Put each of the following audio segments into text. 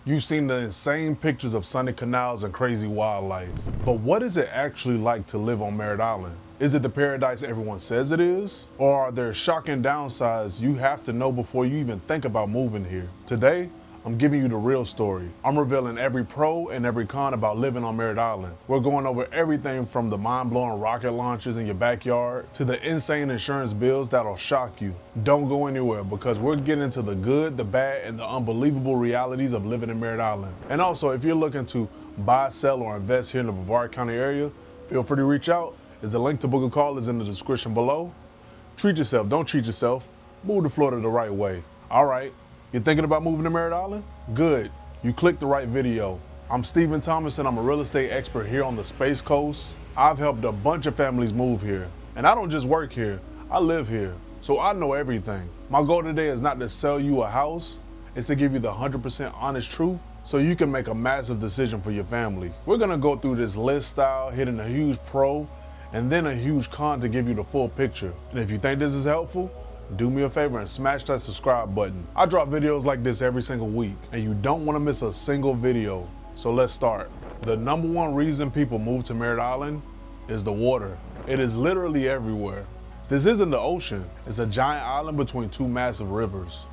You've seen the insane pictures of sunny canals and crazy wildlife. But what is it actually like to live on Merritt Island? Is it the paradise everyone says it is? Or are there shocking downsides you have to know before you even think about moving here? Today, I'm giving you the real story. I'm revealing every pro and every con about living on Merritt Island. We're going over everything from the mind-blowing rocket launches in your backyard to the insane insurance bills that'll shock you. Don't go anywhere because we're getting into the good, the bad, and the unbelievable realities of living in Merritt Island. And also, if you're looking to buy, sell, or invest here in the Brevard County area, feel free to reach out. There's a link to book a call is in the description below. Treat yourself, don't cheat yourself. Move to Florida the right way. All right. You're thinking about moving to Merritt Island? Good, you clicked the right video. I'm Stephen Thomas and I'm a real estate expert here on the Space Coast. I've helped a bunch of families move here. And I don't just work here, I live here. So I know everything. My goal today is not to sell you a house, it's to give you the 100% honest truth so you can make a massive decision for your family. We're gonna go through this list style, hitting a huge pro and then a huge con to give you the full picture. And if you think this is helpful, do me a favor and smash that subscribe button. I drop videos like this every single week and you don't want to miss a single video. So let's start. The number one reason people move to Merritt Island is the water. It is literally everywhere. This isn't the ocean. It's a giant island between two massive rivers,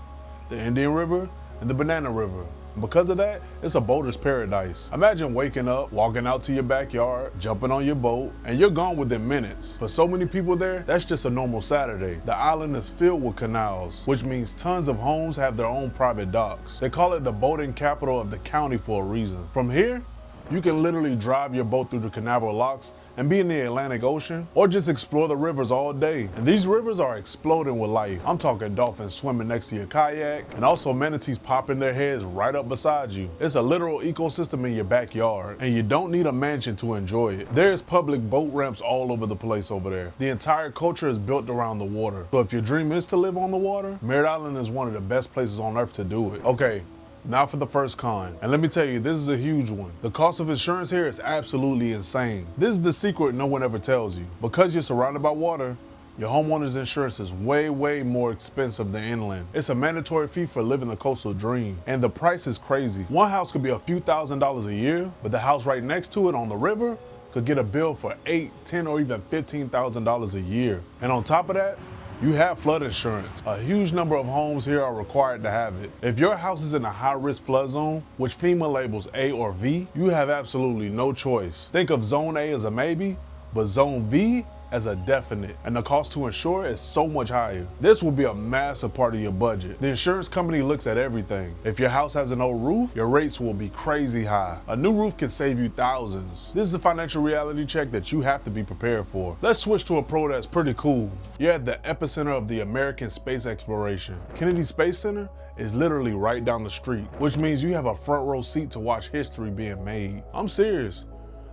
the Indian River and the Banana River. Because of that, it's a boater's paradise. Imagine waking up, walking out to your backyard, jumping on your boat, and you're gone within minutes. For so many people there, that's just a normal Saturday. The island is filled with canals, which means tons of homes have their own private docks. They call it the boating capital of the county for a reason. From here, you can literally drive your boat through the Canaveral locks and be in the Atlantic Ocean, or just explore the rivers all day. And these rivers are exploding with life. I'm talking dolphins swimming next to your kayak, and also manatees popping their heads right up beside you. It's a literal ecosystem in your backyard, and you don't need a mansion to enjoy it. There's public boat ramps all over the place over there. The entire culture is built around the water. So if your dream is to live on the water, Merritt Island is one of the best places on earth to do it. Okay. Now for the first con. And let me tell you, this is a huge one. The cost of insurance here is absolutely insane. This is the secret no one ever tells you. Because you're surrounded by water, your homeowner's insurance is way more expensive than inland. It's a mandatory fee for living the coastal dream. And the price is crazy. One house could be a few $1,000s a year, but the house right next to it on the river could get a bill for $8,000, $10,000, or even $15,000 a year. And on top of that, you have flood insurance. A huge number of homes here are required to have it. If your house is in a high-risk flood zone, which FEMA labels A or V, you have absolutely no choice. Think of Zone A as a maybe, but Zone V as a definite, and the cost to insure is so much higher. This will be a massive part of your budget. The insurance company looks at everything. If your house has an old roof, your rates will be crazy high. A new roof can save you thousands. This is a financial reality check that you have to be prepared for. Let's switch to a pro that's pretty cool. You're at the epicenter of the American space exploration. Kennedy Space Center is literally right down the street, which means you have a front row seat to watch history being made. I'm serious.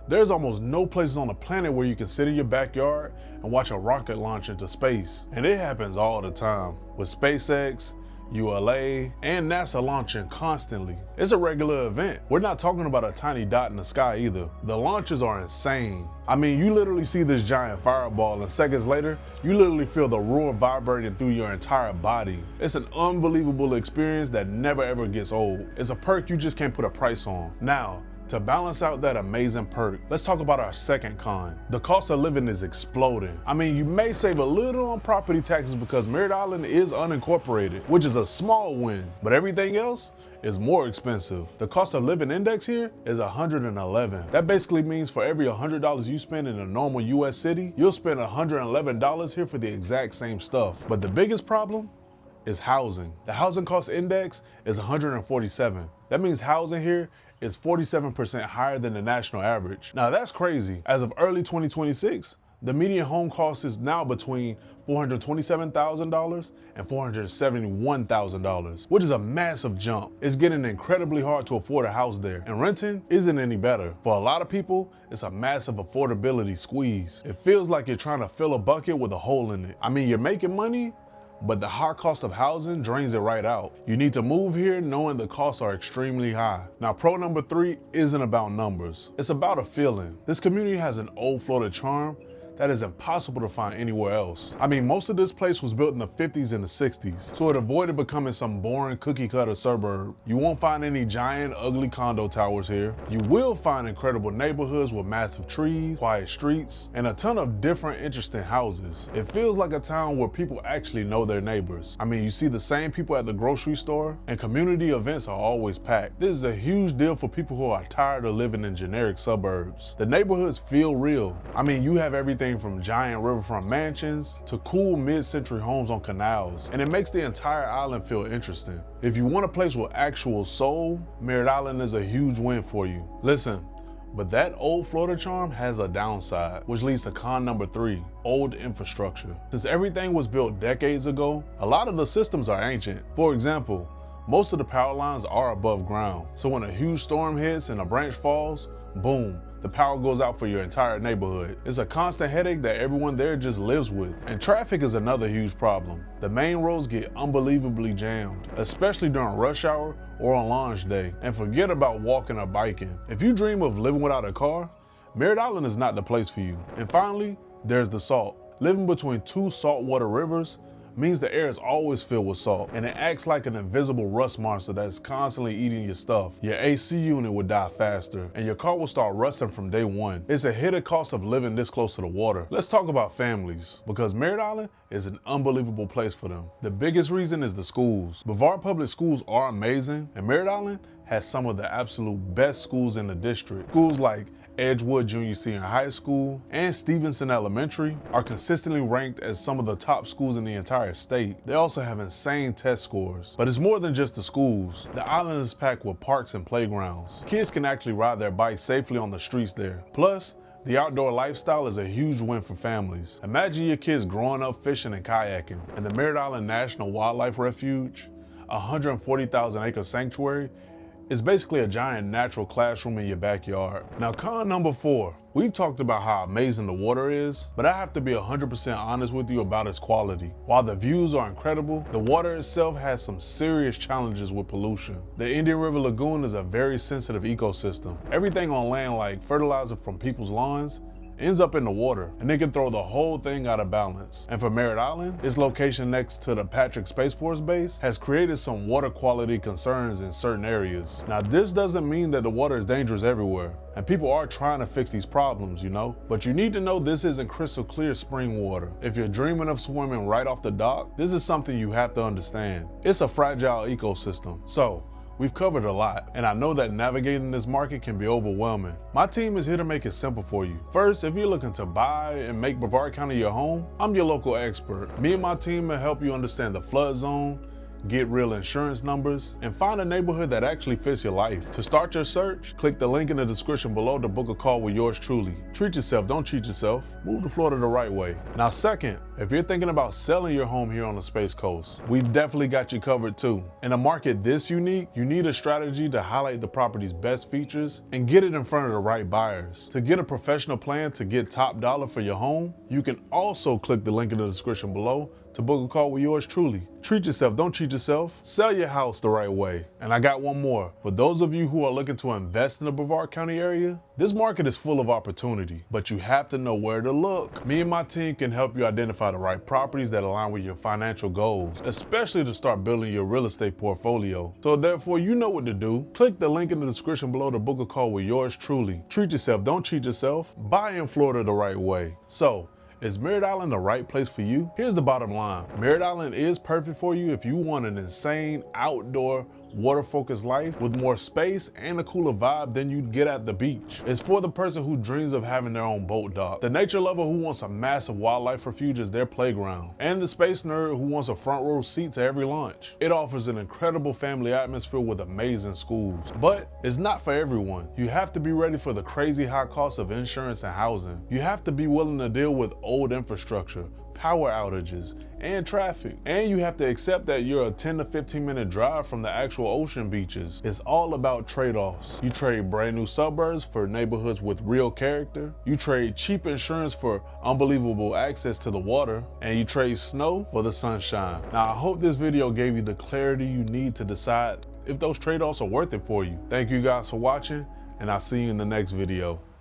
There's almost no places on the planet where you can sit in your backyard and watch a rocket launch into space. And it happens all the time with SpaceX, ULA, and NASA launching constantly. It's a regular event. We're not talking about a tiny dot in the sky either. The launches are insane. I mean, you literally see this giant fireball and seconds later, you literally feel the roar vibrating through your entire body. It's an unbelievable experience that never ever gets old. It's a perk you just can't put a price on. Now, to balance out that amazing perk, let's talk about our second con. The cost of living is exploding. I mean, you may save a little on property taxes because Merritt Island is unincorporated, which is a small win, but everything else is more expensive. The cost of living index here is 111. That basically means for every $100 you spend in a normal US city, you'll spend $111 here for the exact same stuff. But the biggest problem is housing. The housing cost index is 147. That means housing here is 47% higher than the national average. Now that's crazy. As of early 2026, the median home cost is now between $427,000 and $471,000, which is a massive jump. It's getting incredibly hard to afford a house there, and renting isn't any better. For a lot of people, it's a massive affordability squeeze. It feels like you're trying to fill a bucket with a hole in it. I mean, you're making money, but the high cost of housing drains it right out. You need to move here knowing the costs are extremely high. Now, pro number 3 isn't about numbers. It's about a feeling. This community has an old Florida charm that is impossible to find anywhere else. I mean, most of this place was built in the 50s and the 60s, so it avoided becoming some boring cookie-cutter suburb. You won't find any giant, ugly condo towers here. You will find incredible neighborhoods with massive trees, quiet streets, and a ton of different interesting houses. It feels like a town where people actually know their neighbors. I mean, you see the same people at the grocery store, and community events are always packed. This is a huge deal for people who are tired of living in generic suburbs. The neighborhoods feel real. I mean, you have everything from giant riverfront mansions to cool mid-century homes on canals, and it makes the entire island feel interesting. If you want a place with actual soul, Merritt Island is a huge win for you. Listen, but that old Florida charm has a downside, which leads to con number 3, old infrastructure. Since everything was built decades ago, a lot of the systems are ancient. For example, most of the power lines are above ground, so when a huge storm hits and a branch falls, boom, the power goes out for your entire neighborhood. It's a constant headache that everyone there just lives with. And traffic is another huge problem. The main roads get unbelievably jammed, especially during rush hour or on launch day. And forget about walking or biking. If you dream of living without a car, Merritt Island is not the place for you. And finally, there's the salt. Living between 2 saltwater rivers means the air is always filled with salt, and it acts like an invisible rust monster that's constantly eating your stuff. Your AC unit would die faster, and your car will start rusting from day one. It's a hidden cost of living this close to the water. Let's talk about families, because Merritt Island is an unbelievable place for them. The biggest reason is the schools. Brevard public schools are amazing, and Merritt Island has some of the absolute best schools in the district. Schools like Edgewood Junior Senior High School and Stevenson Elementary are consistently ranked as some of the top schools in the entire state. They also have insane test scores. But it's more than just the schools. The island is packed with parks and playgrounds. Kids can actually ride their bikes safely on the streets there. Plus, the outdoor lifestyle is a huge win for families. Imagine your kids growing up fishing and kayaking. And the Merritt Island National Wildlife Refuge, a 140,000-acre sanctuary, is basically a giant natural classroom in your backyard. Now, con number 4. We've talked about how amazing the water is, but I have to be 100% honest with you about its quality. While the views are incredible, the water itself has some serious challenges with pollution. The Indian River Lagoon is a very sensitive ecosystem. Everything on land, like fertilizer from people's lawns, ends up in the water, and it can throw the whole thing out of balance. And for Merritt Island, its location next to the Patrick Space Force Base has created some water quality concerns in certain areas. Now, this doesn't mean that the water is dangerous everywhere, and people are trying to fix these problems, you know? But you need to know this isn't crystal clear spring water. If you're dreaming of swimming right off the dock, this is something you have to understand. It's a fragile ecosystem. So, we've covered a lot, and I know that navigating this market can be overwhelming. My team is here to make it simple for you. First, if you're looking to buy and make Brevard County your home, I'm your local expert. Me and my team will help you understand the flood zone, get real insurance numbers, and find a neighborhood that actually fits your life. To start your search, click the link in the description below to book a call with yours truly. Treat yourself, don't cheat yourself. Move to Florida the right way. Now, second, if you're thinking about selling your home here on the Space Coast, we've definitely got you covered too. In a market this unique, you need a strategy to highlight the property's best features and get it in front of the right buyers. To get a professional plan to get top dollar for your home, you can also click the link in the description below to book a call with yours truly. Treat yourself, don't cheat yourself. Sell your house the right way. And I got one more. For those of you who are looking to invest in the Brevard County area, this market is full of opportunity, but you have to know where to look. Me and my team can help you identify the right properties that align with your financial goals, especially to start building your real estate portfolio. So therefore, you know what to do. Click the link in the description below to book a call with yours truly. Treat yourself, don't cheat yourself. Buy in Florida the right way. So, is Merritt Island the right place for you? Here's the bottom line. Merritt Island is perfect for you if you want an insane outdoor water-focused life with more space and a cooler vibe than you'd get at the beach. It's for the person who dreams of having their own boat dock, the nature lover who wants a massive wildlife refuge as their playground, and the space nerd who wants a front row seat to every lunch. It offers an incredible family atmosphere with amazing schools, but it's not for everyone. You have to be ready for the crazy high cost of insurance and housing. You have to be willing to deal with old infrastructure, power outages, and traffic. And you have to accept that you're a 10 to 15 minute drive from the actual ocean beaches. It's all about trade-offs. You trade brand new suburbs for neighborhoods with real character. You trade cheap insurance for unbelievable access to the water. And you trade snow for the sunshine. Now, I hope this video gave you the clarity you need to decide if those trade-offs are worth it for you. Thank you guys for watching, and I'll see you in the next video.